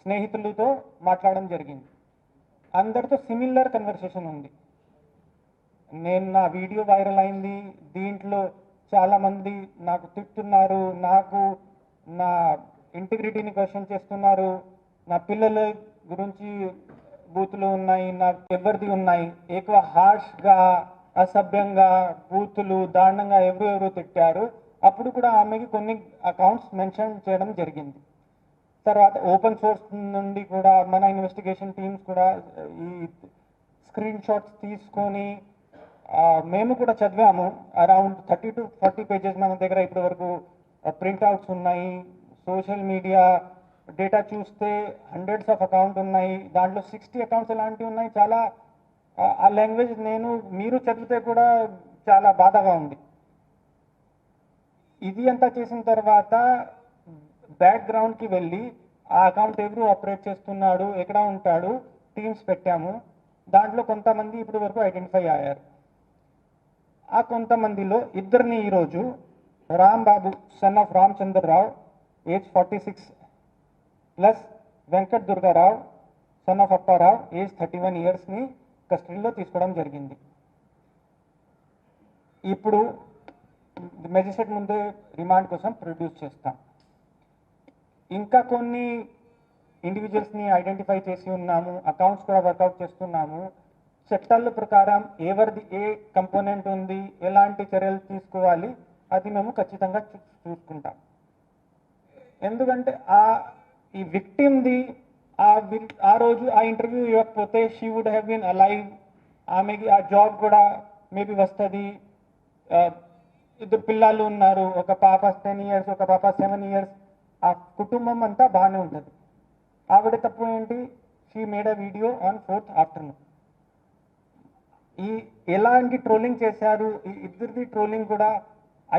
స్నేహితులతో మాట్లాడడం జరిగింది. అందరితో సిమిలర్ కన్వర్సేషన్ ఉంది. నేను నా వీడియో వైరల్ అయింది, దీంట్లో చాలామంది నాకు తిట్టున్నారు, నాకు నా ఇంటిగ్రిటీని క్వశ్చన్ చేస్తున్నారు, నా పిల్లల గురించి బూతులు ఉన్నాయి, నాకు ఎవరిది ఉన్నాయి, ఎక్కువ హార్ష్గా అసభ్యంగా బూతులు దారుణంగా ఎవరు తిట్టారు. అప్పుడు కూడా ఆమెకి కొన్ని అకౌంట్స్ మెన్షన్ చేయడం జరిగింది. తర్వాత ఓపెన్ సోర్స్ నుండి కూడా మన ఇన్వెస్టిగేషన్ టీమ్స్ కూడా ఈ స్క్రీన్ షాట్స్ తీసుకొని మేము కూడా చదివాము. అరౌండ్ 30 to 40 పేజెస్ మన దగ్గర ఇప్పటి వరకు ప్రింట్అవుట్స్ ఉన్నాయి. సోషల్ మీడియా డేటా చూస్తే హండ్రెడ్స్ ఆఫ్ అకౌంట్ ఉన్నాయి, దాంట్లో 60 అకౌంట్స్ ఎలాంటివి ఉన్నాయి. చాలా ఆ లాంగ్వేజ్ మీరు చదివితే కూడా చాలా బాధగా ఉంది. ఇది అంతా చేసిన తర్వాత బ్యాక్గ్రౌండ్కి వెళ్ళి ఆ అకౌంట్ ఎవరు ఆపరేట్ చేస్తున్నాడు, ఎక్కడ ఉంటాడు, టీమ్స్ పెట్టాము. దాంట్లో కొంతమంది ఇప్పటి వరకు ఐడెంటిఫై అయ్యారు. ఆ కొంతమందిలో ఇద్దరిని ఈరోజు Rambabu son of Ramachandrarao age 46 plus Venkat Durgarao son of Apparao age 31 ఇయర్స్ని కస్టడీలో తీసుకోవడం జరిగింది. ఇప్పుడు మెజిస్ట్రేట్ ముందే రిమాండ్ కోసం ప్రొడ్యూస్ చేస్తాం. ఇంకా కొన్ని ఇండివిజువల్స్ని ఐడెంటిఫై చేసి ఉన్నాము, అకౌంట్స్ కూడా వర్కౌట్ చేస్తున్నాము. చట్టాల ప్రకారం ఎవరిది ఏ కంపోనెంట్ ఉంది, ఎలాంటి చర్యలు తీసుకోవాలి, అది మేము ఖచ్చితంగా చూసుకుంటాం. ఎందుకంటే ఈ విక్టిమ్ది ఆ రోజు ఆ ఇంటర్వ్యూ ఇవ్వకపోతే she would have been alive, ఆమెకి ఆ జాబ్ కూడా మేబీ వస్తుంది. ఇద్దరు పిల్లలు ఉన్నారు, ఒక పాప 10 ఇయర్స్, ఒక పాప 7 ఇయర్స్. ఆ కుటుంబం అంతా బాగానే ఉంటుంది. ఆవిడ తప్పు ఏంటి? She made a video on 4th afternoon. ఎలాంటి ట్రోలింగ్ చేశారు, ఈ ఇద్దరిది ట్రోలింగ్ కూడా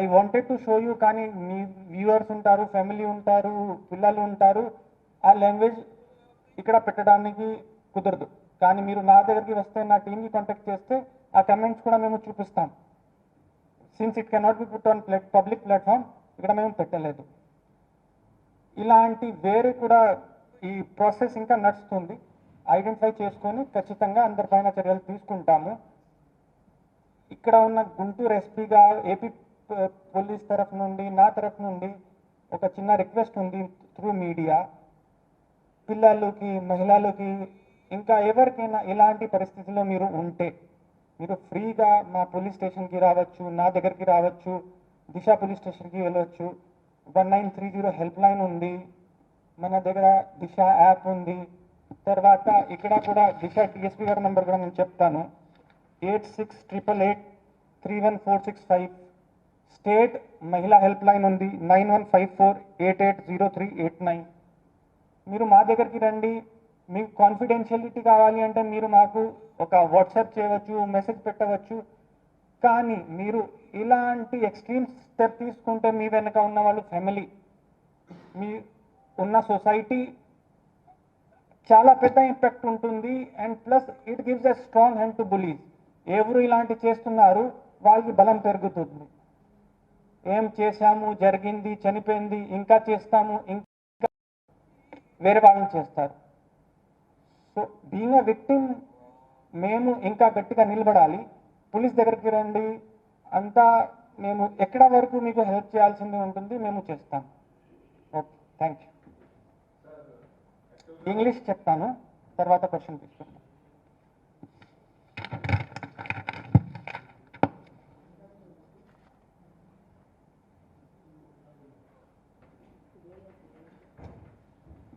I wanted to show you, కానీ మీ వ్యూవర్స్ ఉంటారు, ఫ్యామిలీ ఉంటారు, పిల్లలు ఉంటారు, ఆ లాంగ్వేజ్ ఇక్కడ పెట్టడానికి కుదరదు. కానీ మీరు నా దగ్గరికి వస్తే, నా టీంకి కాంటాక్ట్ చేస్తే ఆ కమెంట్స్ కూడా మేము చూపిస్తాం. Since it cannot be put on public platform, ఇక్కడ మేము పెట్టలేదు. ఇలాంటి వేరే కూడా ఈ ప్రాసెస్ ఇంకా నడుస్తుంది. ఐడెంటిఫై చేసుకొని ఖచ్చితంగా అందరిపైన చర్యలు తీసుకుంటాము. ఇక్కడ ఉన్న గుంటూరు ఎస్పీగా ఏపీ పోలీస్ తరఫు నుండి, నా తరఫు నుండి ఒక చిన్న రిక్వెస్ట్ ఉంది త్రూ మీడియా. పిల్లలకి, మహిళలకి, ఇంకా ఎవరికైనా ఇలాంటి పరిస్థితుల్లో మీరు ఉంటే మీరు ఫ్రీగా మా పోలీస్ స్టేషన్కి రావచ్చు, నా దగ్గరికి రావచ్చు, దిశ పోలీస్ స్టేషన్కి వెళ్ళవచ్చు. 1930 హెల్ప్ లైన్ ఉంది, మన దగ్గర దిశ యాప్ ఉంది. తర్వాత ఇక్కడ కూడా దిశ డిఎస్పీ గారి నెంబర్ కూడా నేను చెప్తాను, 8688831465. స్టేట్ మహిళా హెల్ప్ లైన్ ఉంది, 9154880389. మీరు మా దగ్గరికి రండి. మీకు కాన్ఫిడెన్షియలిటీ కావాలి అంటే మీరు మాకు ఒక వాట్సాప్ చేయవచ్చు, మెసేజ్ పెట్టవచ్చు. కానీ మీరు ఇలాంటి ఎక్స్ట్రీమ్ స్టెప్ తీసుకుంటే మీ వెనక ఉన్న వాళ్ళు ఫ్యామిలీ, మీ ఉన్న సొసైటీ చాలా పెద్ద ఇంపాక్ట్ ఉంటుంది. And plus it gives a strong hand to bullies. ఎవరు ఇలాంటి చేస్తున్నారు వాళ్ళకి బలం పెరుగుతుంది. ఏం చేశాము, జరిగింది, చనిపోయింది, ఇంకా చేస్తాము, ఇంకా వేరే వాళ్ళని చేస్తారు. సో బీయింగ్ ఎ విక్టిమ్ మేము ఇంకా గట్టిగా నిలబడాలి. పోలీస్ దగ్గరికి రండి, అంతా మేము ఎక్కడ వరకు మీకు హెల్ప్ చేయాల్సింది ఉంటుంది, మేము చేస్తాం. Okay, thank you. ఇంగ్లీష్ చెప్తాను, తర్వాత క్వశ్చన్ తీసుకుంటాం.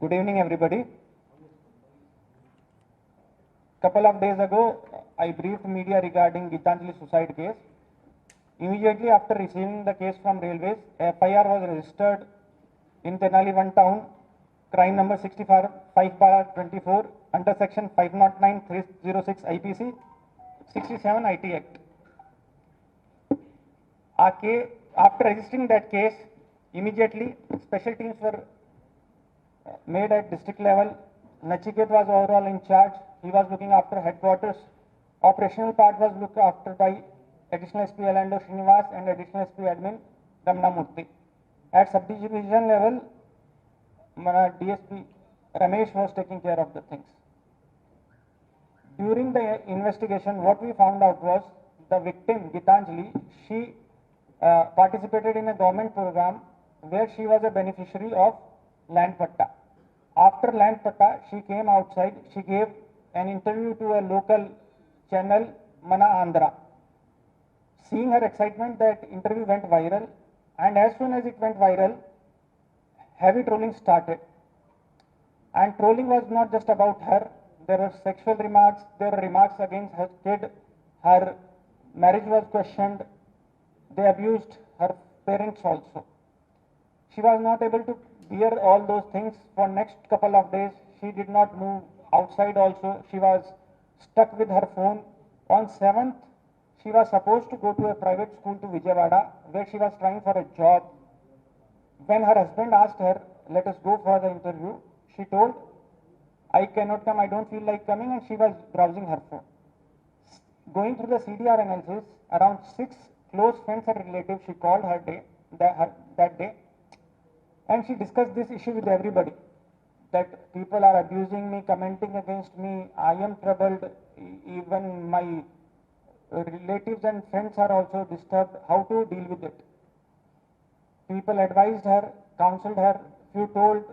Good evening, everybody. Couple of days ago, I briefed media regarding Gitanjali suicide case. Immediately after receiving the case from Railways, FIR was registered in Tenali 1 town, crime number 65/24 under section 509/306 IPC, 67 IT Act. After registering that case, immediately special teams were made at district level. Nachiket was overall in charge. He was looking after headquarters. Operational part was looked after by additional SP Alando Srinivas and additional SP admin Ramna Murthy. At sub-division level, DSP Ramesh was taking care of the things. During the investigation, what we found out was the victim, Gitanjali, she participated in a government program where she was a beneficiary of land patta. After land patta, she came outside, she gave an interview to a local channel, Mana Andhra. Seeing her excitement, that interview went viral, and as soon as it went viral, heavy trolling started. And trolling was not just about her. There were sexual remarks, there were remarks against her kid, her marriage was questioned, they abused her parents also. She was not able to bear all those things for next couple of days. She did not move outside also. She was stuck with her phone. On 7th, she was supposed to go to a private school to Vijayawada where she was trying for a job. When her husband asked her, let us go for the interview, she told, I cannot come, I don't feel like coming, and she was browsing her phone. Going through the CDR analysis, around 6 close friends and relatives she called that day, and she discussed this issue with everybody, that people are abusing me, commenting against me, I am troubled, even my relatives and friends are also disturbed, how to deal with it. People advised her, counseled her, few told,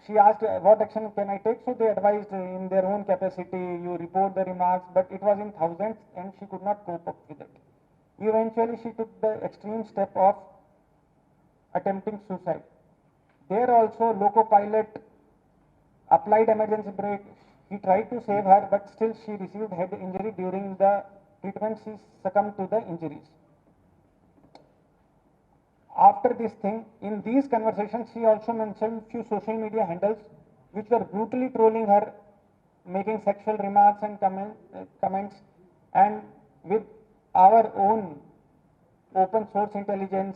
she asked what action can I take, so they advised in their own capacity, you report the remarks, but it was in thousands and she could not cope up with it. Eventually she took the extreme step of attempting suicide. There also Loco Pilot applied emergency brake, he tried to save her, but still she received head injury during the treatment, she succumbed to the injuries. After this thing, in these conversations, she also mentioned few social media handles which were brutally trolling her, making sexual remarks and comments. And with our own open source intelligence,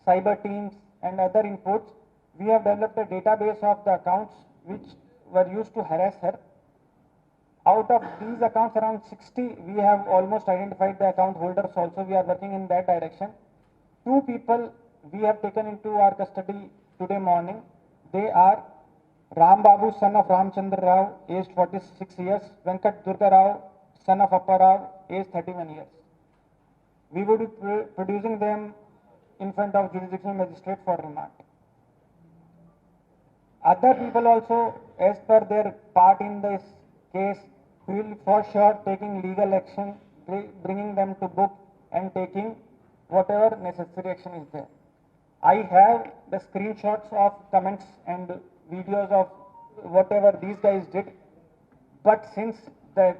cyber teams, and other inputs, we have developed a database of the accounts which were used to harass her. Out of these accounts, around 60, we have almost identified the account holders also. We are working in that direction. 2 people we have taken into our custody today morning. They are Ram Babu, son of Ramchandra Rao, aged 46 years, Venkat Durga Rao, son of Appa Rao, aged 31 years. We would be producing them in front of jurisdictional magistrate for remand. Other people also, as per their part in this case, will for sure taking legal action, bringing them to book and taking whatever necessary action is there. I have the screenshots of comments and videos of whatever these guys did, but since the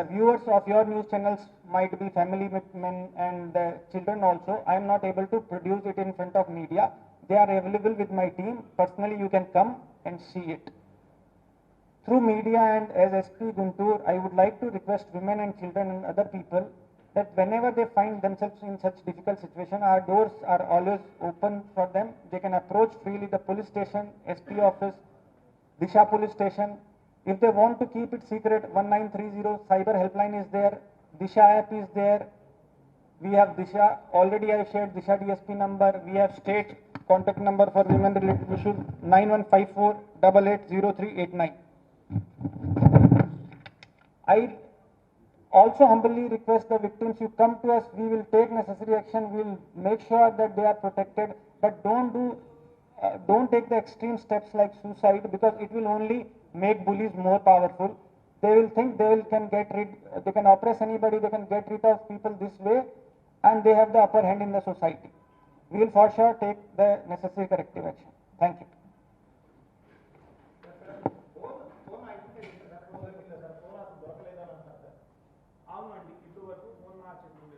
viewers of your news channels might be family men and children also, I am not able to produce it in front of media. They are available with my team. Personally, you can come and see it. Through media and as SP Guntur, I would like to request women and children and other people that whenever they find themselves in such difficult situation, our doors are always open for them. They can approach freely the police station, SP office, Disha police station. If they want to keep it secret, 1930 cyber helpline is there, Disha app is there. We have Disha, already I shared Disha DSP number. We have state contact number for women related issues, 9154 880389. I also humbly request the victims, you come to us, we will take necessary action, we will make sure that they are protected, but don't take the extreme steps like suicide, because it will only make bullies more powerful. They will think they can oppress anybody, they can get rid of people this way, and they have the upper hand in the society. We will for sure take the necessary corrective action. Thank you. అవునండి, ఇప్పుడు వరకు phone మార్చలేదు.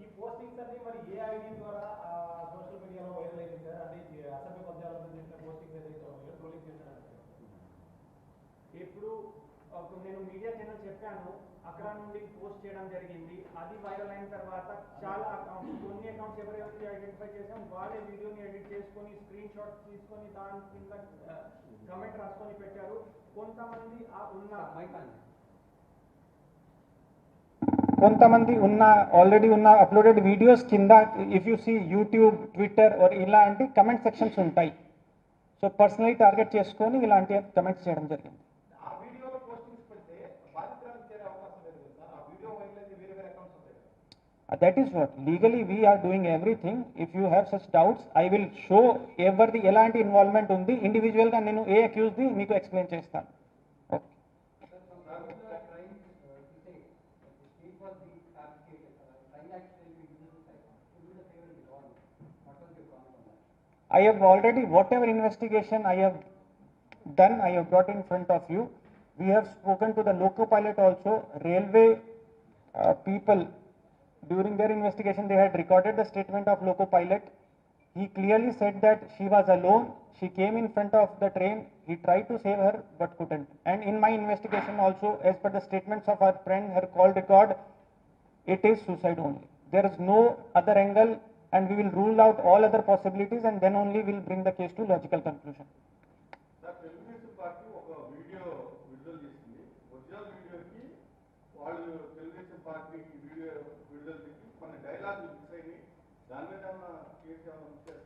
ఈ postings అన్ని మరి ఏ ID ద్వారా social మీడియాలో viral అయింది సార్? అంటే అసభ్య పద్యాలతో చేసిన పోస్టింగ్స్ ఏదైతే ఉన్నాయో ట్రోలింగ్ చేసినట్టు. ఇప్పుడు నేను మీడియా ఛానల్ చెప్పాను, అక్కడ నుండి పోస్ట్ చేయడం జరిగింది. అది వైరల్ అయిన తర్వాత చాలా అకౌంట్స్, కొన్ని అకౌంట్స్ ఎవరైతే ఐడెంటిఫై చేసాం వాళ్ళే వీడియోని ఎడిట్ చేసుకొని స్క్రీన్ షాట్స్ తీసుకొని దాని కింద కమెంట్ రాసుకొని పెట్టారు. కొంతమంది ఉన్న కొంతమంది ఉన్న ఆల్రెడీ ఉన్న అప్లోడెడ్ వీడియోస్ కింద if you see YouTube Twitter or ఇలాంటి కమెంట్ సెక్షన్స్ ఉంటాయి. సో పర్సనలీ టార్గెట్ చేసుకొని ఇలాంటి కమెంట్స్ చేయడం జరిగింది. ఆ వీడియోలో పోస్టింగ్స్ పెడితే బాధితులను చేరే అవకాశం లేదు కదా సార్. ఆ వీడియో వైరల్ అయితే వేరే వేరే అకౌంట్స్ ఉంటాయి కదా. That is what legally we are doing everything. If you have such doubts, I will show ఎవరిది ఎలాంటి ఇన్వాల్వ్మెంట్ ఉంది ఇండివిజువల్గా నేను ఏ అక్యూజ్ది మీకు ఎక్స్ప్లెయిన్ చేస్తాను. Okay. I have already, whatever investigation I have done, I have brought in front of you. We have spoken to the loco pilot also. Railway people, during their investigation, they had recorded the statement of loco pilot. He clearly said that she was alone. She came in front of the train. He tried to save her but couldn't. And in my investigation also, as per the statements of our friend, her call record, it is suicide only. There is no other angle, and we will rule out all other possibilities, and then only we'll bring the case to logical conclusion. Sir Telugu Desam party ఒక video విడుదల చేసింది. Original వీడియోకి వాళ్ళు Telugu Desam party video విడుదల చేసి కొన్ని డైలాగులు miss అయినాయి. దాని మీద ఏమన్నా కేసు ఏమన్నా చేస్తారు?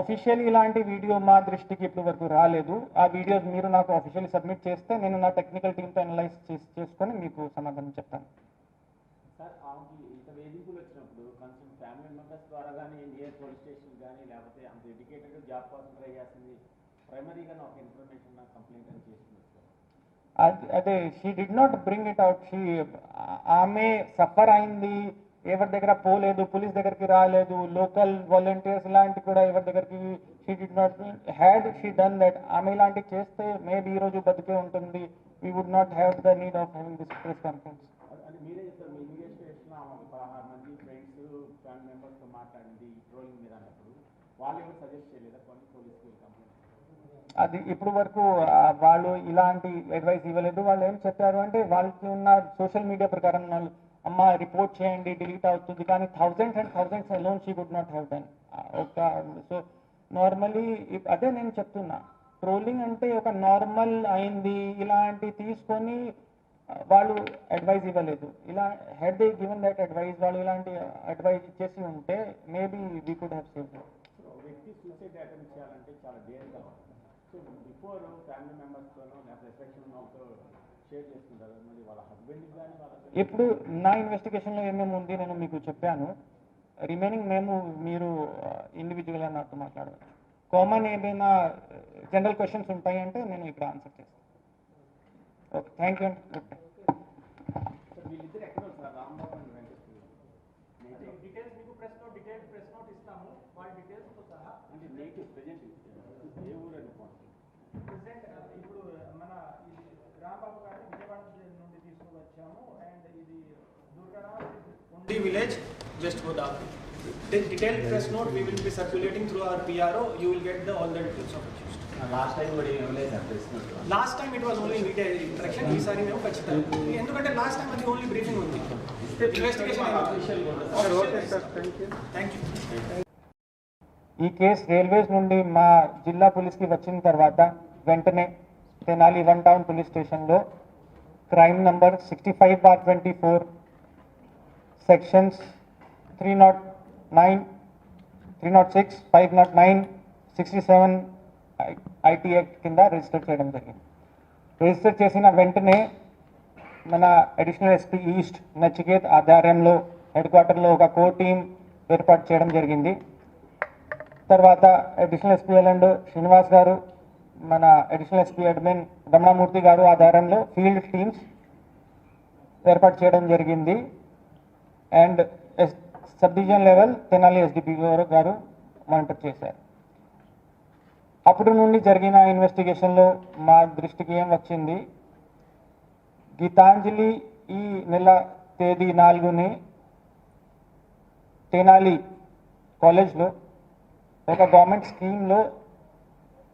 ఆఫీషియల్ ఇలాంటి వీడియో మా దృష్టికి ఇప్పటి వరకు రాలేదు. ఆ వీడియోస్ మీరు నాకు ఆఫీషియల్లీ సబ్మిట్ చేస్తే నేను నా టెక్నికల్ టీమ్తో అనలైజ్ చేసుకొని మీకు సమాధానం చెప్తాను. సార్ ఆమెకి ఇంత వేధింపులు వచ్చినప్పుడు కొంచెం ఫ్యామిలీ మెంబర్స్ ద్వారా కానీ ఏ పోలీస్ స్టేషన్ కానీ లేకపోతే అంత ఎడ్యుకేటెడ్ జాబ్ కోసం ట్రై చేస్తుంది ప్రైమరీగా ఒక ఇన్ఫర్మేషన్ నాకు కంప్లైంట్ అని చేస్తున్నారు సార్. అదే she did not bring it out. ఆమె సఫర్ అయింది, ఎవరి దగ్గర పోలేదు, పోలీస్ దగ్గరికి రాలేదు, లోకల్ వాలంటీర్స్ ఇలాంటి కూడా ఎవరి దగ్గరికి she did not had she done that. ఆమె ఇలాంటి చేస్తే మేబీ ఈరోజు బతికే ఉంటుంది. We would not have the need of having this press conference. అది మీరే చెప్తారు. మీ ఇన్వెస్టిగేషన్ 16 మంది ఫ్రెండ్స్ ఫ్యామిలీ మెంబర్స్తో మాట్లాడింది ట్రోలింగ్ మీద అన్నప్పుడు వాళ్ళు ఎవరు సజెస్ట్ చేయలేదా కొన్ని పోలీసుకి కంప్లైంట్? అది ఇప్పుడు వరకు వాళ్ళు ఇలాంటి అడ్వైస్ ఇవ్వలేదు. వాళ్ళు ఏం చెప్పారు అంటే వాళ్ళకి ఉన్న సోషల్ మీడియా ప్రకారం వాళ్ళు అమ్మ రిపోర్ట్ చేయండి డిలీట్ అవుతుంది, కానీ thousands and thousands alone she would not have done. ఒక సో నార్మల్లీ అదే నేను చెప్తున్నా, ట్రోలింగ్ అంటే ఒక నార్మల్ అయింది ఇలాంటి తీసుకొని వాళ్ళు అడ్వైజ్ ఇవ్వలేదు. ఇలా had they given that advice, వాళ్ళు ఇలాంటి అడ్వైజ్ ఇచ్చేసి ఉంటే maybe we could have saved. వ్యక్తి సూసైడ్ అటెంప్ట్ చేయాలంటే చాలా డేర్గా ఉంటుంది. సో బిఫోర్ ఫ్యామిలీ మెంబర్స్తోనో లేకపోతే ఎఫెక్షన్ వాళ్ళతో షేర్ చేసుకుంటారు. మరి వాళ్ళ హస్బెండ్కి కానీ వాళ్ళ ఇప్పుడు నా ఇన్వెస్టిగేషన్లో ఏమేమి ఉంది నేను మీకు చెప్పాను. రిమైనింగ్ మీరు ఇండివిజువల్గా నాతో మాట్లాడవచ్చు. కామన్ ఏదైనా జనరల్ క్వశ్చన్స్ ఉంటాయి అంటే నేను ఇక్కడ ఆన్సర్ చేస్తాను. ఓకే, థ్యాంక్ యూ అండి. ఓకే. వీళ్ళిద్దరు ఎక్కడ sir Rambabu and Venkateswara? Details మీకు ప్రెస్ నోట్ ఇస్తాము. వాళ్ళ డీటెయిల్స్తో సహా. అంటే నేటివ్ ప్రజెంట్ ఏ ఊరు అనుకోండి ప్రెసెంట్ ఇప్పుడు మన ఇది రాంబాబు గారిని విజయవాడ నుండి తీసుకుని వచ్చాము. అండ్ ఇది Durgaraj village West Godavari. Detailed press note we will be circulating through our PRO. You will get all the details of accused. Last time కూడా ఏం లేదు sir. Last time it was only media interaction. ఈసారి మేము ఖచ్చితంగా, ఎందుకంటే last time అది only briefing ఉంది. Investigation thank you. ఈ కేసు రైల్వేస్ నుండి మా జిల్లా పోలీస్కి వచ్చిన తర్వాత వెంటనే తెనాలి 1 టౌన్ పోలీస్ స్టేషన్లో crime number 65/24 sections 309, 306, 509, 67 IT act కింద రిజిస్టర్ చేయడం జరిగింది. రిజిస్టర్ చేసిన వెంటనే మన అడిషనల్ ఎస్పీ ఈస్ట్ నచికేత్ ఆధ్వర్యంలో హెడ్ క్వార్టర్లో ఒక కోర్ టీం ఏర్పాటు చేయడం జరిగింది. తర్వాత అడిషనల్ ఎస్పీ ఎల్ఎండ్ శ్రీనివాస్ గారు, మన అడిషనల్ ఎస్పీ అడ్మిన్ రమణమూర్తి గారు ఆధ్వర్యంలో ఫీల్డ్ టీమ్స్ ఏర్పాటు చేయడం జరిగింది. And sub division level Tenali SDP గారు మానిటర్ చేశారు. అప్పుడు నుండి జరిగిన ఇన్వెస్టిగేషన్లో మా దృష్టికి ఏం వచ్చింది, గీతాంజలి ఈ నెల తేదీ 4ని తెనాలి కాలేజ్లో ఒక గవర్నమెంట్ స్కీమ్లో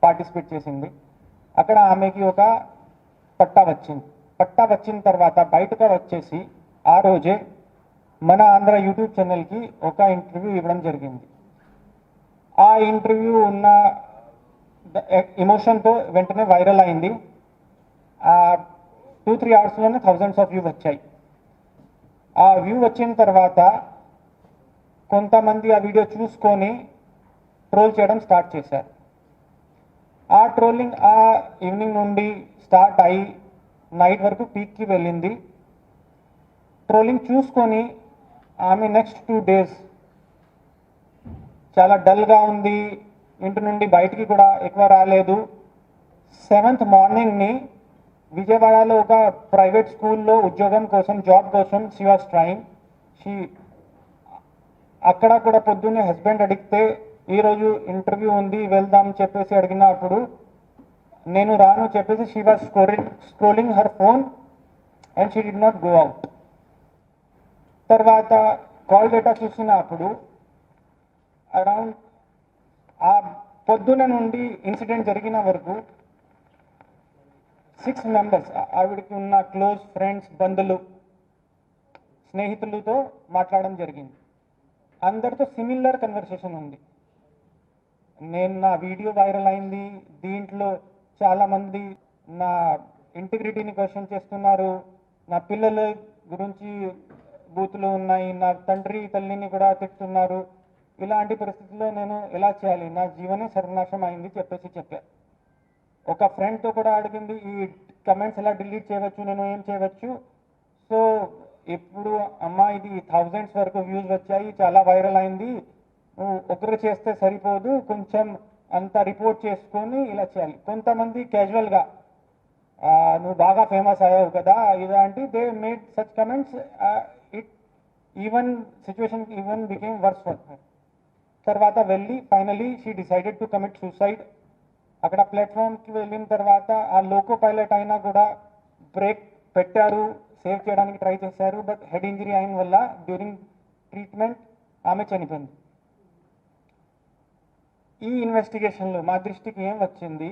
పార్టిసిపేట్ చేసింది. అక్కడ ఆమెకి ఒక పట్టా వచ్చింది. పట్టా వచ్చిన తర్వాత బయటకు వచ్చేసి ఆ రోజే మన ఆంధ్ర యూట్యూబ్ ఛానల్కి ఒక ఇంటర్వ్యూ ఇవ్వడం జరిగింది. ఆ ఇంటర్వ్యూ ఉన్న ఎమోషన్తో వెంటనే వైరల్ అయింది. 2-3 అవర్స్లోనే థౌజండ్స్ ఆఫ్ వ్యూ వచ్చాయి. ఆ వ్యూ వచ్చిన తర్వాత కొంతమంది ఆ వీడియో చూసుకొని ట్రోల్ చేయడం స్టార్ట్ చేశారు. ఆ ట్రోలింగ్ ఆ ఈవినింగ్ నుండి స్టార్ట్ అయ్యి నైట్ వరకు పీక్కి వెళ్ళింది. ట్రోలింగ్ చూసుకొని ఆమె నెక్స్ట్ 2 days చాలా డల్గా ఉంది, ఇంటి నుండి బయటికి కూడా ఎక్కువ రాలేదు. 7th మార్నింగ్ని విజయవాడలో ఒక ప్రైవేట్ స్కూల్లో ఉద్యోగం కోసం జాబ్ కోసం షీ వాస్ ట్రైయింగ్. అక్కడ కూడా పొద్దున్నే హస్బెండ్ అడిగితే ఈరోజు ఇంటర్వ్యూ ఉంది వెళ్దాం చెప్పేసి అడిగినప్పుడు నేను రాను చెప్పేసి she was scrolling her phone and she did not go out. తర్వాత కాల్ డేటా చూసినప్పుడు అరౌండ్ ఆ పొద్దున నుండి ఇన్సిడెంట్ జరిగిన వరకు 6 members ఆవిడకి ఉన్న క్లోజ్ ఫ్రెండ్స్, బంధువులు, స్నేహితులతో మాట్లాడడం జరిగింది. అందరితో సిమిలర్ కన్వర్సేషన్ ఉంది. నేను నా వీడియో వైరల్ అయింది, దీంట్లో చాలామంది నా ఇంటిగ్రిటీని క్వశ్చన్ చేస్తున్నారు, నా పిల్లల గురించి బూతులు ఉన్నాయి, నా తండ్రి తల్లిని కూడా తిట్టున్నారు. ఇలాంటి పరిస్థితుల్లో నేను ఎలా చేయాలి, నా జీవనే సర్వనాశనం అయింది చెప్పేసి చెప్పా. ఒక ఫ్రెండ్తో కూడా అడిగింది ఈ కమెంట్స్ ఎలా డిలీట్ చేయవచ్చు, నేను ఏం చేయవచ్చు. సో ఇప్పుడు అమ్మా ఇది 1000s వరకు వ్యూస్ వచ్చాయి, చాలా వైరల్ అయింది, నువ్వు ఒకరు చేస్తే సరిపోదు, కొంచెం అంతా రిపోర్ట్ చేసుకొని ఇలా చేయాలి. కొంతమంది క్యాజువల్గా నువ్వు బాగా ఫేమస్ అయ్యావు కదా ఇలాంటి they made such comments. It even situation even became worse for her. తర్వాత వెళ్ళి finally she decided to commit suicide. అక్కడ ప్లాట్ఫామ్కి వెళ్ళిన తర్వాత ఆ లోకో పైలట్ అయినా కూడా బ్రేక్ పెట్టారు, సేవ్ చేయడానికి ట్రై చేశారు. బట్ హెడ్ ఇంజరీ అయిన వల్ల డ్యూరింగ్ ట్రీట్మెంట్ ఆమె చనిపోయింది. ఈ ఇన్వెస్టిగేషన్లో మా దృష్టికి ఏం వచ్చింది,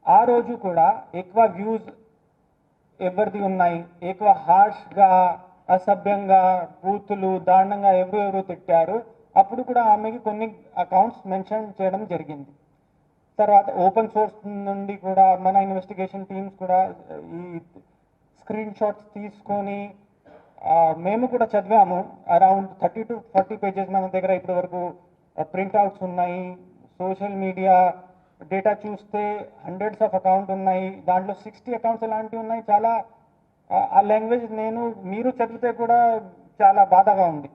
ఆ రోజు కూడా ఎక్కువ వ్యూస్ ఎవరిది ఉన్నాయి, ఎక్కువ హార్ష్గా, అసభ్యంగా, బూతులు, దారుణంగా ఎవరు తిట్టారు. అప్పుడు కూడా ఆమెకి కొన్ని అకౌంట్స్ మెన్షన్ చేయడం జరిగింది. తర్వాత ఓపెన్ సోర్స్ నుండి కూడా మన ఇన్వెస్టిగేషన్ టీమ్స్ కూడా ఈ స్క్రీన్ షాట్స్ తీసుకొని మేము కూడా చదివాము. అరౌండ్ 30 to 40 pages మన దగ్గర ఇప్పటి వరకు ప్రింట్అవుట్స్ ఉన్నాయి. సోషల్ మీడియా డేటా చూస్తే హండ్రెడ్స్ ఆఫ్ అకౌంట్ ఉన్నాయి, దాంట్లో 60 అకౌంట్స్ ఇలాంటివి ఉన్నాయి. చాలా ఆ లాంగ్వేజ్ మీరు చదివితే కూడా చాలా బాధగా ఉంది.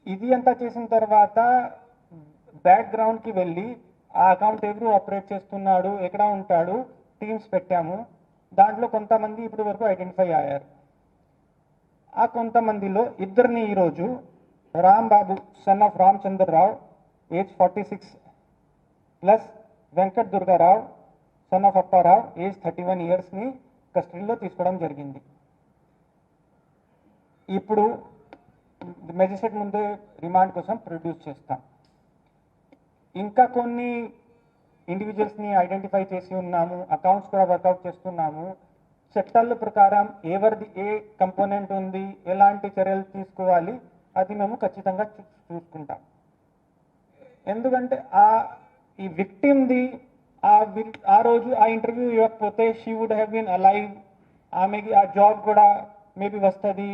ఇది అంతా చేసిన తర్వాత బ్యాక్గ్రౌండ్కి వెళ్ళి ఆ అకౌంట్ ఎవరు ఆపరేట్ చేస్తున్నాడు, ఎక్కడ ఉంటాడు, టీమ్స్ పెట్టాము. దాంట్లో కొంతమంది ఇప్పటి వరకు ఐడెంటిఫై అయ్యారు. ఆ కొంతమందిలో ఇద్దరిని ఈరోజు Rambabu son of Ramachandrarao age 46 plus Venkat Durgarao son of Apparao age 31 yearsని కస్టడీలో తీసుకోవడం జరిగింది. ఇప్పుడు మెజిస్ట్రేట్ ముందే రిమాండ్ కోసం ప్రొడ్యూస్ చేస్తాం. ఇంకా కొన్ని ఇండివిజువల్స్ని ఐడెంటిఫై చేసి ఉన్నాము, అకౌంట్స్ కూడా వర్కౌట్ చేస్తున్నాము. చట్టాల ప్రకారం ఎవరిది ఏ కంపోనెంట్ ఉంది, ఎలాంటి చర్యలు తీసుకోవాలి అది మేము ఖచ్చితంగా చూసుకుంటాం. ఎందుకంటే ఈ విక్టిమ్ది ఆ రోజు ఆ ఇంటర్వ్యూ ఇవ్వకపోతే she would have been alive, ఆమెకి ఆ జాబ్ కూడా మేబీ వస్తుంది.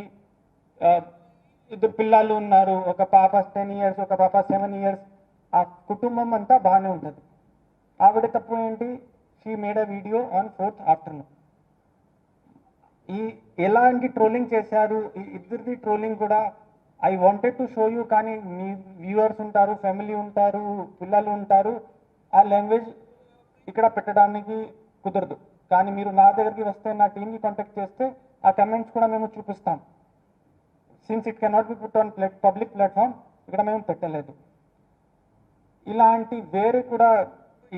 ఇద్దరు పిల్లలు ఉన్నారు, ఒక పాప 10 years, ఒక పాప 7 years. ఆ కుటుంబం అంతా బాగానే ఉంటుంది. ఆవిడ తప్పు ఏంటి, she made a video on 4th afternoon. ఎలాంటి ట్రోలింగ్ చేశారు ఈ ఇద్దరిది ట్రోలింగ్ కూడా I wanted to show you, కానీ మీ వ్యూవర్స్ ఉంటారు, ఫ్యామిలీ ఉంటారు, పిల్లలు ఉంటారు, ఆ లాంగ్వేజ్ ఇక్కడ పెట్టడానికి కుదరదు. కానీ మీరు నా దగ్గరికి వస్తే, నా టీమ్కి కాంటాక్ట్ చేస్తే ఆ కమెంట్స్ కూడా మేము చూపిస్తాం. Since it cannot be put on public platform, ఇక్కడ మేము పెట్టలేదు. ఇలాంటి వేరే కూడా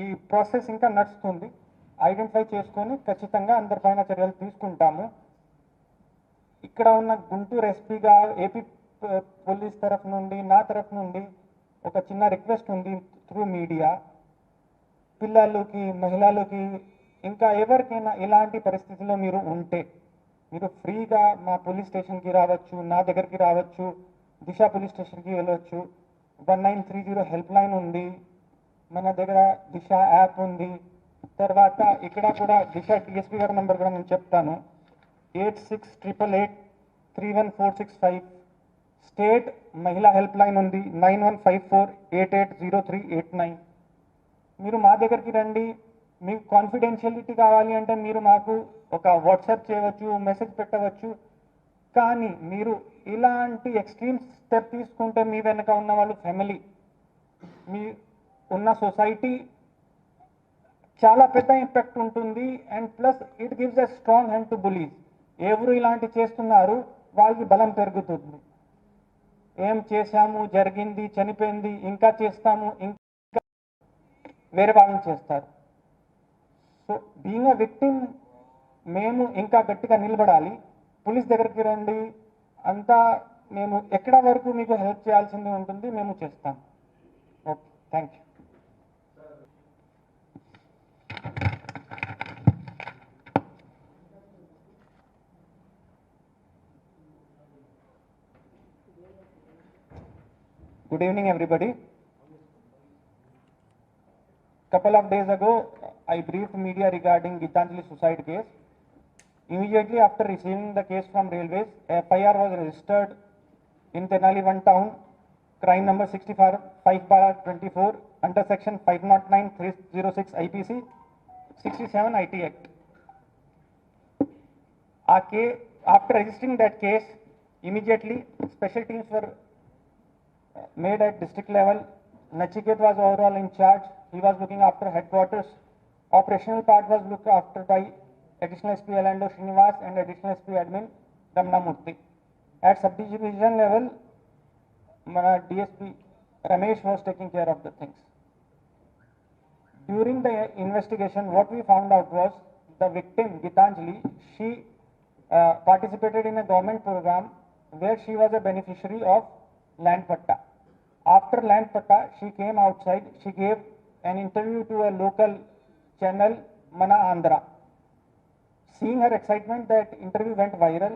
ఈ ప్రాసెస్ ఇంకా నడుస్తుంది. ఐడెంటిఫై చేసుకొని ఖచ్చితంగా అందరిపైన చర్యలు తీసుకుంటాము. ఇక్కడ ఉన్న గుంటూరు ఎస్పీగా ఏపీ పోలీస్ తరఫు నుండి, నా తరఫు నుండి ఒక చిన్న రిక్వెస్ట్ ఉంది త్రూ మీడియా. పిల్లలకి, మహిళలకి, ఇంకా ఎవరికైనా ఇలాంటి పరిస్థితుల్లో మీరు ఉంటే మీరు ఫ్రీగా మా పోలీస్ స్టేషన్కి రావచ్చు, నా దగ్గరికి రావచ్చు, దిశ పోలీస్ స్టేషన్కి వెళ్ళవచ్చు. 1930 హెల్ప్ లైన్ ఉంది, మన దగ్గర దిశ యాప్ ఉంది. తర్వాత ఇక్కడ కూడా దిశ డిఎస్పీ గారి నెంబర్ కూడా నేను చెప్తాను, 8688 31465. స్టేట్ మహిళా హెల్ప్ లైన్ ఉంది 9154880389. మీరు మా దగ్గరికి రండి. మీకు కాన్ఫిడెన్షియలిటీ కావాలి అంటే మీరు మాకు ఒక వాట్సాప్ చేయవచ్చు, మెసేజ్ పెట్టవచ్చు. కానీ మీరు ఇలాంటి ఎక్స్ట్రీమ్ స్టెప్ తీసుకుంటే మీ వెనక ఉన్న వాళ్ళు ఫ్యామిలీ, మీ ఉన్న సొసైటీ చాలా పెద్ద ఇంపాక్ట్ ఉంటుంది. And plus it gives a strong hand to bullies. ఎవరు ఇలాంటి చేస్తున్నారు వాళ్ళకి బలం పెరుగుతుంది. ఏం చేశాము, జరిగింది, చనిపోయింది, ఇంకా చేస్తాము, ఇంకా వేరే వాళ్ళని చేస్తారు. సో బీయింగ్ అ విక్టిమ్ మేము ఇంకా గట్టిగా నిలబడాలి. పోలీస్ దగ్గరికి రండి, అంతా మేము ఎక్కడ వరకు మీకు హెల్ప్ చేయాల్సింది ఉంటుంది మేము చేస్తాం. Okay, thank you. Good evening, everybody. Couple of days ago, I briefed media regarding Gitanjali suicide case. Immediately after receiving the case from Railways, FIR was registered in Tenali 1 town, crime number 65/24 under section 509/306 IPC, 67 IT Act. After registering that case, immediately special teams were made at district level. Nachiket was overall in charge. He was looking after headquarters. Operational part was looked after by additional SP Alando Srinivas and additional SP admin Ramna Murthy. At subdivision level, DSP Ramesh was taking care of the things. During the investigation, what we found out was the victim Gitanjali, she participated in a government program where she was a beneficiary of land patta. After land patta, she came outside. She gave an interview to a local channel, Mana Andhra. Seeing her excitement, that interview went viral,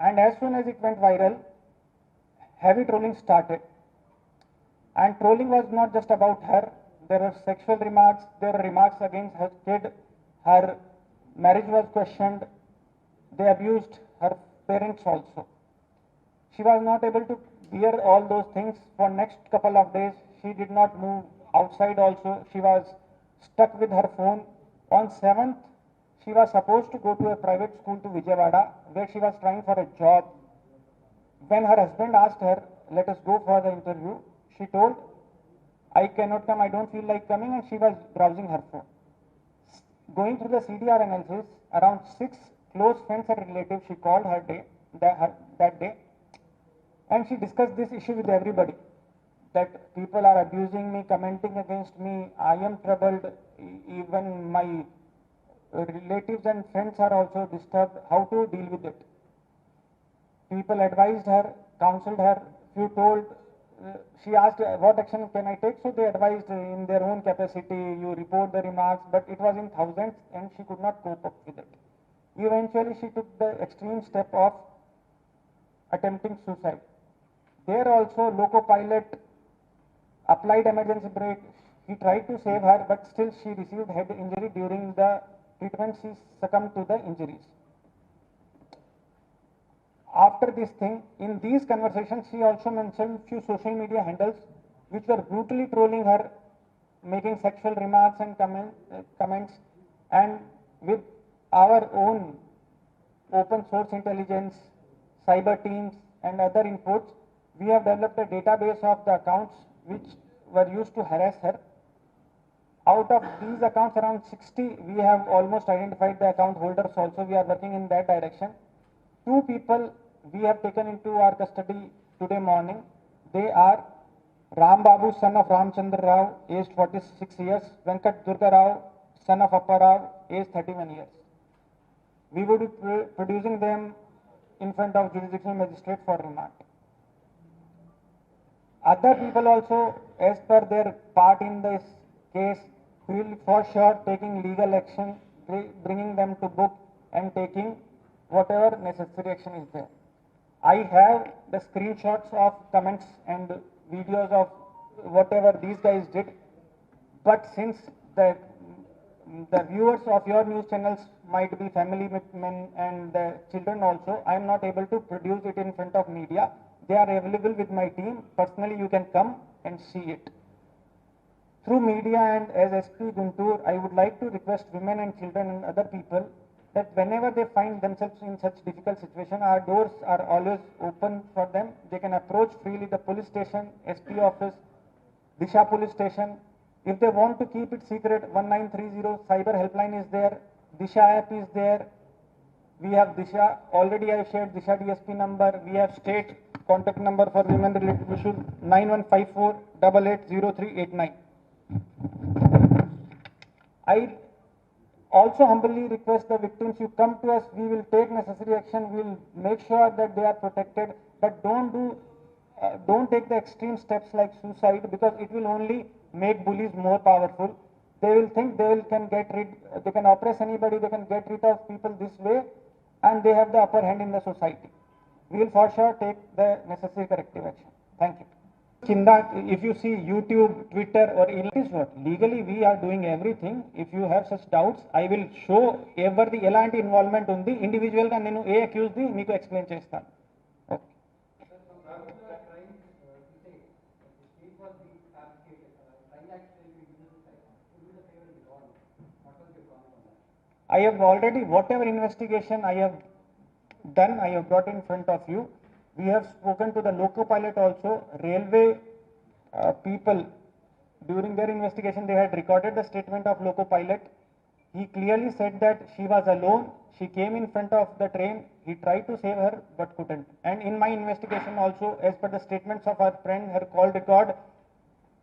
and as soon as it went viral, heavy trolling started. And trolling was not just about her. There were sexual remarks, there were remarks against her kid, her marriage was questioned, they abused her parents also. She was not able to bear all those things. For next couple of days, she did not move outside also. She was stuck with her phone. On 7th, she was supposed to go to a private school to Vijayawada, where she was trying for a job. When her husband asked her, let us go for the interview, she told, I cannot come, I don't feel like coming, and she was browsing her phone. Going through the CDR analysis, around 6 close friends and relatives she called that day, and she discussed this issue with everybody, that people are abusing me, commenting against me, I am troubled, even my relatives and friends are also disturbed, how to deal with it. People advised her, counseled her, few told, she asked what action can I take, so they advised in their own capacity, you report the remarks, but it was in thousands and she could not cope up with it. Eventually she took the extreme step of attempting suicide. There also Loco Pilot applied emergency brake. He tried to save her, but still she received head injury. During the treatment, she succumbed to the injuries. After this thing, in these conversations, she also mentioned few social media handles which were brutally trolling her, making sexual remarks and comments. And with our own open source intelligence, cyber teams and other inputs, we have developed a database of the accounts which were used to harass her. Out of these accounts, around 60, we have almost identified the account holders also. We are working in that direction. 2 people we have taken into our custody today morning. They are Ram Babu, son of Ramchandra Rao, aged 46 years, Venkat Durga Rao, son of Appa Rao, aged 31 years. We would be producing them in front of jurisdictional magistrate for remand. Other people also, as per their part in this case, will for sure taking legal action, bringing them to book and taking whatever necessary action is there. I have the screenshots of comments and videos of whatever these guys did, but since the the viewers of your news channels might be family men and the children also. I am not able to produce it in front of media. They are available with my team. Personally, you can come and see it. Through media and as SP Guntur, I would like to request women and children and other people that whenever they find themselves in such difficult situation, our doors are always open for them. They can approach freely the police station, SP office, Disha police station. If they want to keep it secret, 1930 cyber helpline is there, Disha app is there. We have Disha, already I have shared Disha DSP number. We have state contact number for women related issues, 9154 880389. I also humbly request the victims, you come to us, we will take necessary action, we will make sure that they are protected, but don't take the extreme steps like suicide, because it will only make bullies more powerful. They will think they can oppress anybody, they can get rid of people this way, and they have the upper hand in the society. We will for sure take the necessary corrective action. Thank you. Kinda, if you see YouTube, Twitter, or is what legally we are doing everything. If you have such doubts, I will show every elanti involvement undi individual ga nenu a accused di meeku explain chestanu. Okay. I have already, whatever investigation I have done, I have brought in front of you. We have spoken to the loco pilot also. Railway people, during their investigation, they had recorded the statement of loco pilot. He clearly said that she was alone. She came in front of the train. He tried to save her but couldn't. And in my investigation also, as per the statements of our friend, her call record,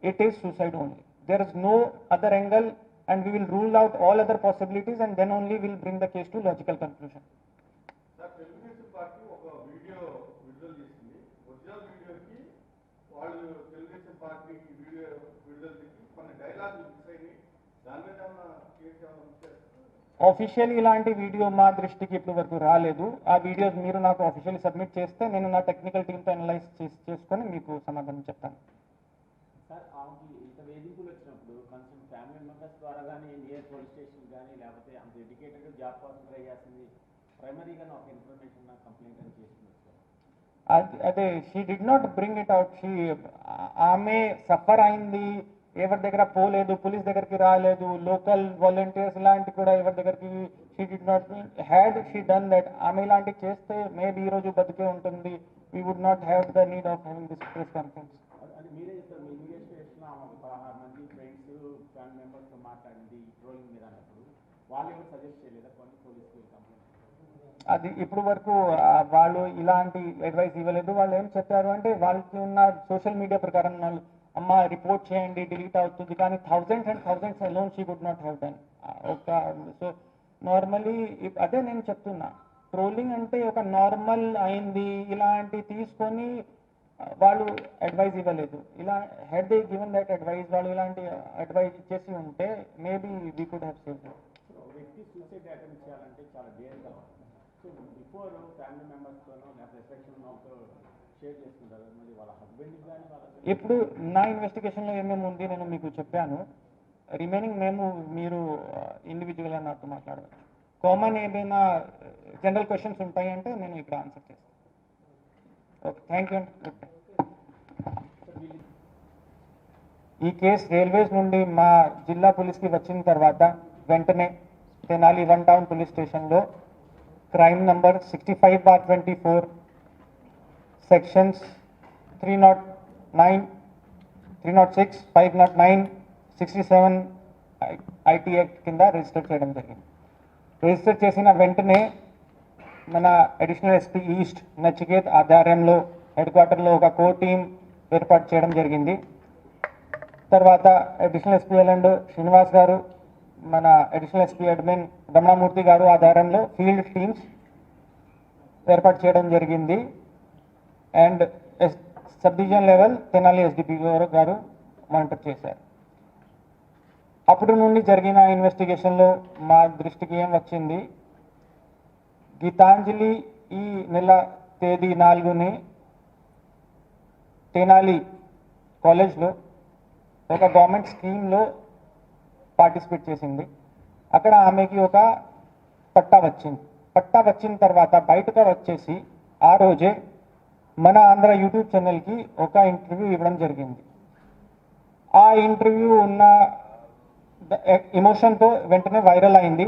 it is suicide only. There is no other angle, and we will rule out all other possibilities, and then only we will bring the case to logical conclusion. Sir Telugu Desam party ఒక video విడుదల చేసింది. Original వీడియోకి వాళ్ళు Telugu Desam party video విడుదల చేసి కొన్ని డైలాగులు miss అయినాయి. దాని మీద ఏమన్నా కేసు ఏమన్నా మిస్ చేస్తారు? ఆఫీషియల్ ఇలాంటి వీడియో మా దృష్టికి ఇప్పుడు వరకు రాలేదు. ఆ వీడియోస్ మీరు నాకు ఆఫీషియల్ సబ్మిట్ చేస్తే నేను నా టెక్నికల్ టీమ్తో అనలైజ్ చేసుకొని మీకు సమాధానం చెప్తాను. సార్ ఆమెకి ఇంత వేధింపులు వచ్చినప్పుడు కన్సర్న్ ఫ్యామిలీ మెంబర్స్ ద్వారా కానీ నియర్ పోలీస్ స్టేషన్ కానీ లేకపోతే అంత ఎడ్యుకేటెడ్ జాబ్ కోసం ట్రై చేస్తుంది, ప్రైమరీగా ఒక ఇన్ఫర్మేషన్ నాకు కంప్లైంట్ అని చేస్తుంది సార్. అదే she did not bring it out. ఆమె సఫర్ అయింది, ఎవరి దగ్గర పోలేదు, పోలీస్ దగ్గరికి రాలేదు, లోకల్ వాలంటీర్స్ ఇలాంటి కూడా ఎవరి దగ్గరికి she did not had she done that. ఆమె ఇలాంటివి చేస్తే మేబీ ఈ రోజు బతికే ఉంటుంది. We would not have the need of having this press conference. అది మీరే చెప్తారు, మీ ఇన్వెస్టిగేషన్ ఆమె 16 మంది ఫ్రెండ్స్ ఫ్యామిలీ మెంబర్స్తో మాట్లాడింది ట్రోలింగ్ మీద అన్నప్పుడు వాళ్ళు ఎవరు సజెస్ట్ చేయలేదా కొన్ని పోలీసులు కంప్లైంట్? అది ఇప్పుడు వరకు వాళ్ళు ఇలాంటి అడ్వైస్ ఇవ్వలేదు. వాళ్ళు ఏం చెప్పారు అంటే వాళ్ళకి ఉన్న సోషల్ మీడియా ప్రకారం వాళ్ళు అమ్మ రిపోర్ట్ చేయండి డిలీట్ అవుతుంది, కానీ thousands and thousands alone she would not have done. So normally అదే నేను చెప్తున్నా, ట్రోలింగ్ అంటే ఒక నార్మల్ అయింది ఇలాంటి తీసుకొని వాళ్ళు అడ్వైజ్ ఇవ్వలేదు. ఇలా had they given that advice, వాళ్ళు ఇలాంటి అడ్వైజ్ ఇచ్చేసి ఉంటే maybe we could have saved. వ్యక్తి సూసైడ్ అటెంప్ట్ చేయాలంటే చాలా డేర్గా, సో బిఫోర్ ఫ్యామిలీ మెంబర్స్తోనో లేకపోతే ఎఫెక్షన్తో షేర్ చేసుకుంటారు, మరి వాళ్ళ హస్బెండ్కి కానీ వాళ్ళ ఇప్పుడు నా ఇన్వెస్టిగేషన్లో ఏమేమి ఉంది నేను మీకు చెప్పాను. రిమైనింగ్ మీరు ఇండివిజువల్గా నాతో మాట్లాడవచ్చు. కామన్ ఏదైనా జనరల్ క్వశ్చన్స్ ఉంటాయి అంటే నేను ఇక్కడ ఆన్సర్ చేస్తాను. ఓకే, థ్యాంక్ యూ అండి. ఈ కేసు రైల్వేస్ నుండి మా జిల్లా పోలీస్కి వచ్చిన తర్వాత వెంటనే తెనాలి 1 టౌన్ పోలీస్ స్టేషన్లో crime number 65/24 sections 309, 306, 509, 67 IT act కింద రిజిస్టర్ చేయడం జరిగింది. రిజిస్టర్ చేసిన వెంటనే మన అడిషనల్ ఎస్పీ ఈస్ట్ నచికేత్ ఆధ్వర్యంలో హెడ్ క్వార్టర్లో ఒక కోర్ టీం ఏర్పాటు చేయడం జరిగింది. తర్వాత అడిషనల్ ఎస్పీ ఎల్ఎండ్ శ్రీనివాస్ గారు, మన అడిషనల్ ఎస్పీ అడ్మిన్ రమణమూర్తి గారు ఆధ్వర్యంలో ఫీల్డ్ టీమ్స్ ఏర్పాటు చేయడం జరిగింది. And sub division level Tenali SDP గారు మానిటర్ చేశారు. అప్పుడు నుండి జరిగిన ఇన్వెస్టిగేషన్లో మా దృష్టికి ఏం వచ్చింది, గీతాంజలి ఈ నెల తేదీ 4ని తెనాలి కాలేజ్లో ఒక గవర్నమెంట్ స్కీమ్లో పార్టిసిపేట్ చేసింది. అక్కడ ఆమెకి ఒక పట్టా వచ్చింది. పట్టా వచ్చిన తర్వాత బయటకు వచ్చేసి ఆ రోజే మన ఆంధ్ర యూట్యూబ్ ఛానల్కి ఒక ఇంటర్వ్యూ ఇవ్వడం జరిగింది. ఆ ఇంటర్వ్యూ ఉన్న ఎమోషన్తో వెంటనే వైరల్ అయింది.